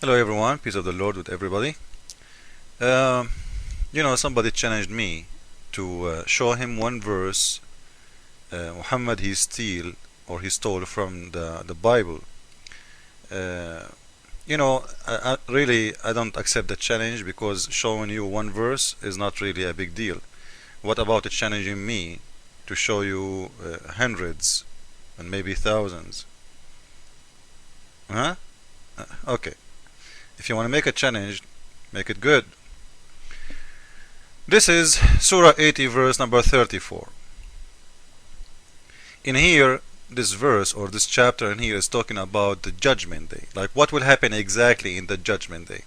Hello everyone, peace of the Lord with everybody. Um, somebody challenged me to show him one verse Muhammad he stole from the Bible. Uh, I don't accept the challenge because showing you one verse is not really a big deal. What about it challenging me to show you hundreds and maybe thousands? Huh? Okay. If you want to make a challenge, make it good. This is Surah 80, verse number 34. In here, this verse or this chapter in here is talking about the judgment day. Like what will happen exactly in the judgment day.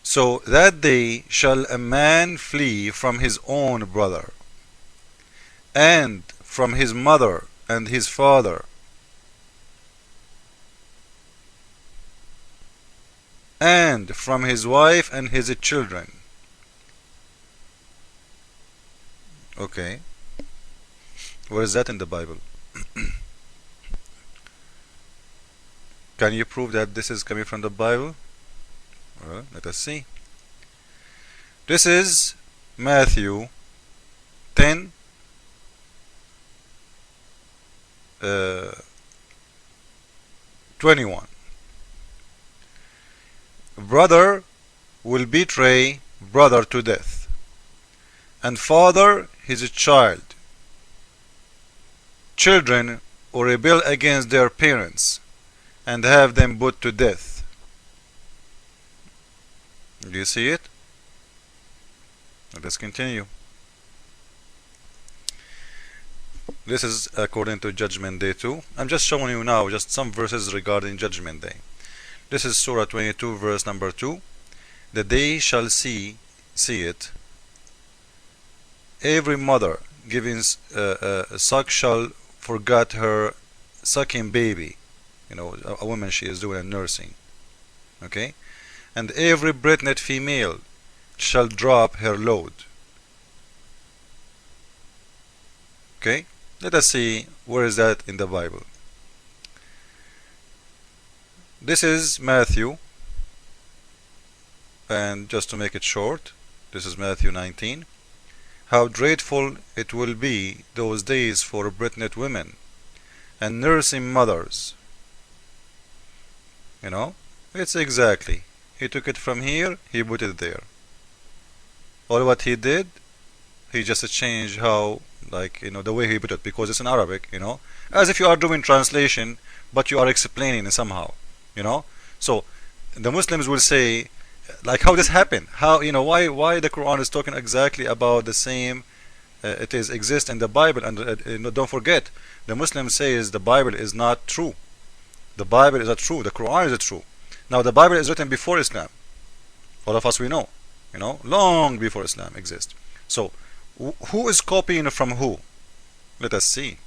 So that day shall a man flee from his own brother, and from his mother and his father, and from his wife and his children. Okay, where is that in the Bible? Can you prove that this is coming from the Bible? Well, let us see. This is Matthew 10, 21. Brother will betray brother to death, and father his child. Children will rebel against their parents and have them put to death. Do you see it? Let us continue. This is according to Judgment Day 2. I'm just showing you now just some verses regarding Judgment Day. This is Surah 22, verse number 2. The day shall see it. Every mother giving suck shall forget her sucking baby. A woman she is doing nursing. Okay? And every pregnant female shall drop her load. Okay? Let us see where is that in the Bible. This is Matthew, and just to make it short, this is Matthew 19. How dreadful it will be those days for pregnant women and nursing mothers. It's exactly. He took it from here, he put it there. All what he did, he just changed how, the way he put it, because it's in Arabic, as if you are doing translation, but you are explaining it somehow, So the Muslims will say, like, how this happened, how, why the Quran is talking exactly about the same, it is exist in the Bible, and don't forget, the Muslims says the Bible is not true. The Bible is not true. The Quran is true. Now the Bible is written before Islam. All of us we know, long before Islam exists. So who is copying from who? Let us see.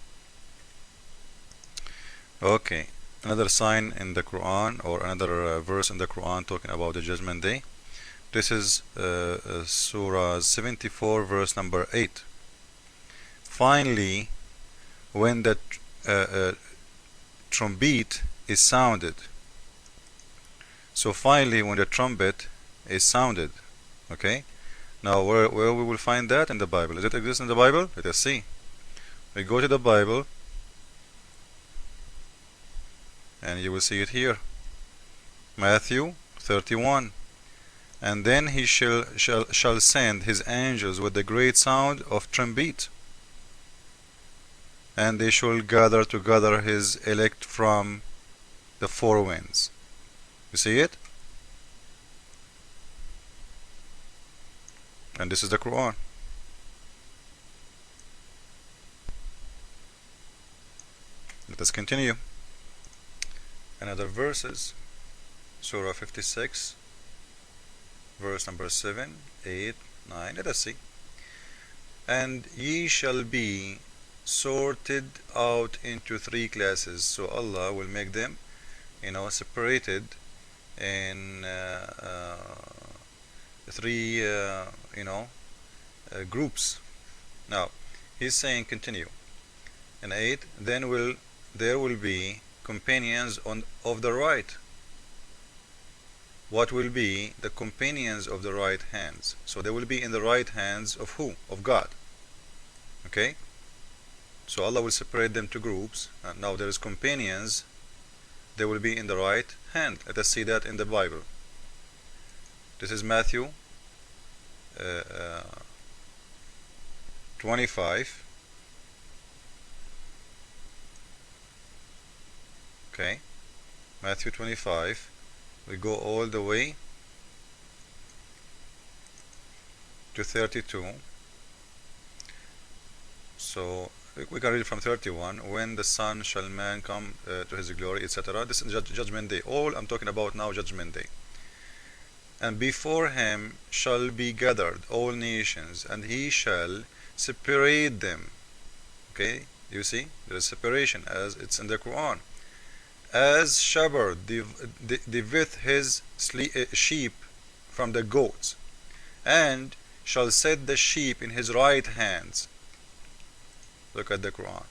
Okay, another sign in the Quran, or another verse in the Quran talking about the Judgment Day. This is Surah 74, verse number 8. Finally, when the trumpet is sounded. So finally, when the trumpet is sounded, okay. Now, where we will find that in the Bible? Does it exist in the Bible? Let us see. We go to the Bible, and you will see it here. Matthew 31. And then he shall send his angels with the great sound of trumpet, and they shall gather together his elect from the four winds. You see it? And this is the Quran. Let us continue. Another verses. Surah 56, verse number 7, 8, 9. Let us see. And ye shall be sorted out into three classes. So Allah will make them, separated in three, groups. Now, he's saying, continue. And 8, then there will be companions of the right, what will be the companions of the right hands. So they will be in the right hands of who? Of God. Okay? So Allah will separate them to groups. And now there is companions. They will be in the right hand. Let us see that in the Bible. This is Matthew 25. Okay, Matthew 25. We go all the way to 32. So we can read from 31. When the Son shall man come to his glory, etc. This is judgment day. All I'm talking about now, judgment day. And before him shall be gathered all nations, and he shall separate them. Okay, you see, there is separation as it's in the Quran. As shepherd divideth his sheep from the goats, and shall set the sheep in his right hands. Look at the Quran.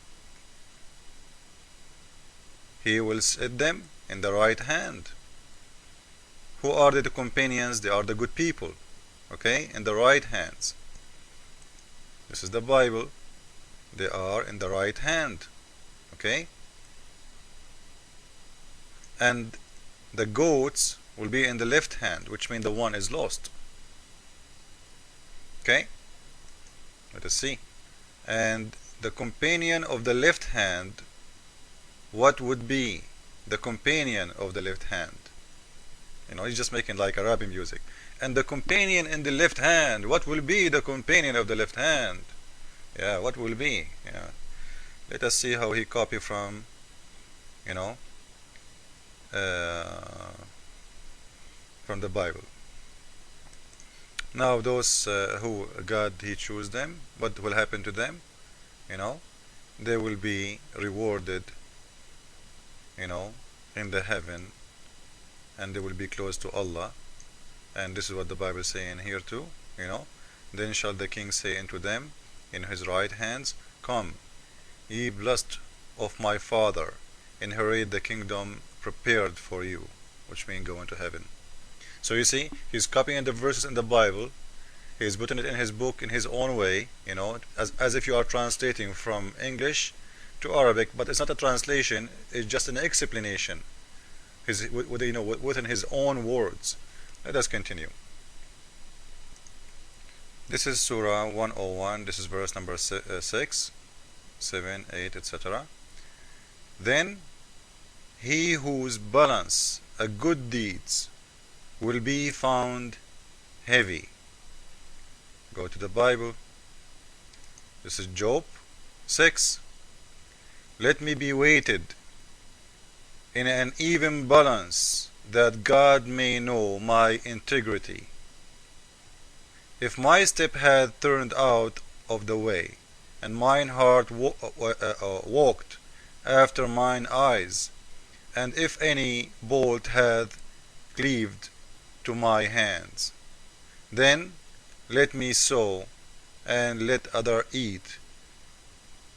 He will set them in the right hand. Who are the companions? They are the good people. Okay, in the right hands. This is the Bible. They are in the right hand. Okay, and the goats will be in the left hand, which means the one is lost. Okay, let us see. And the companion of the left hand, what would be the companion of the left hand? You know, he's just making like Arabic music. And the companion in the left hand, what will be the companion of the left hand? Yeah, what will be? Yeah, let us see how he copy from, you know, from the Bible. Now those who God he choose them, what will happen to them? You know, they will be rewarded, you know, in the heaven, and they will be close to Allah. And this is what the Bible is saying here too, you know. Then shall the king say unto them in his right hands, Come, ye blessed of my Father, inherit the kingdom prepared for you, which means go into heaven. So you see, he's copying the verses in the Bible. He's putting it in his book in his own way, you know, as if you are translating from English to Arabic, but it's not a translation, it's just an explanation. Within his own words. Let us continue. This is Surah 101. This is verse number 6, 7, 8, etc. Then he whose balance a good deeds will be found heavy. Go to the Bible. This is Job 6. Let me be weighted in an even balance, that God may know my integrity. If my step had turned out of the way, and mine heart walked after mine eyes, and if any bolt had cleaved to my hands, then let me sow, and let other eat.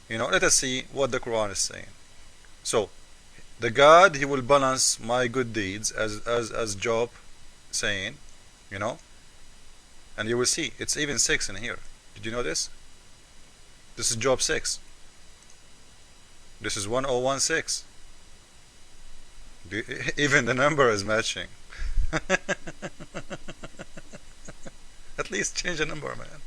You know, let us see what the Quran is saying. So, the God, he will balance my good deeds, as Job saying, you know, and you will see it's even 6 in here. Did you know this? This is Job 6. This is 1016. Even the number is matching. At least change the number, man.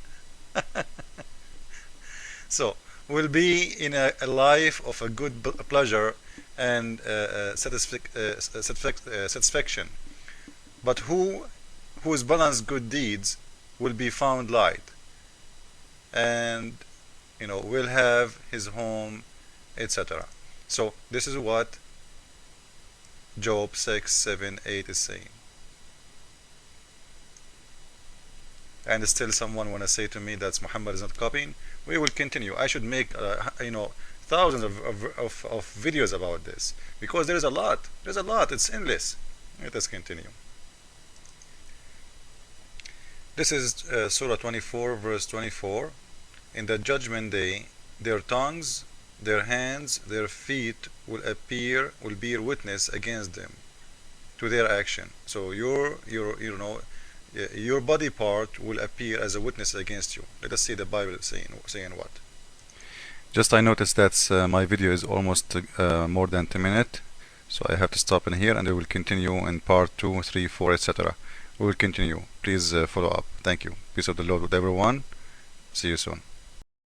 So we'll be in a life of a good pleasure and satisfaction. But whose balanced good deeds will be found light, and you know, will have his home, etc. So this is what Job 6, 7, 8 is saying. And still someone want to say to me that Muhammad is not copying. We will continue. I should make you know, thousands of videos about this, because there is a lot. There's a lot. It's endless. Let us continue. This is Surah 24, verse 24. In the judgment day, their tongues, their hands, their feet will bear witness against them, to their action. So your body part will appear as a witness against you. Let us see the Bible saying what. Just I noticed that my video is almost more than 10 minutes, so I have to stop in here, and we will continue in part 2, 3, 4, etc. We will continue. Please follow up. Thank you. Peace of the Lord with everyone. See you soon.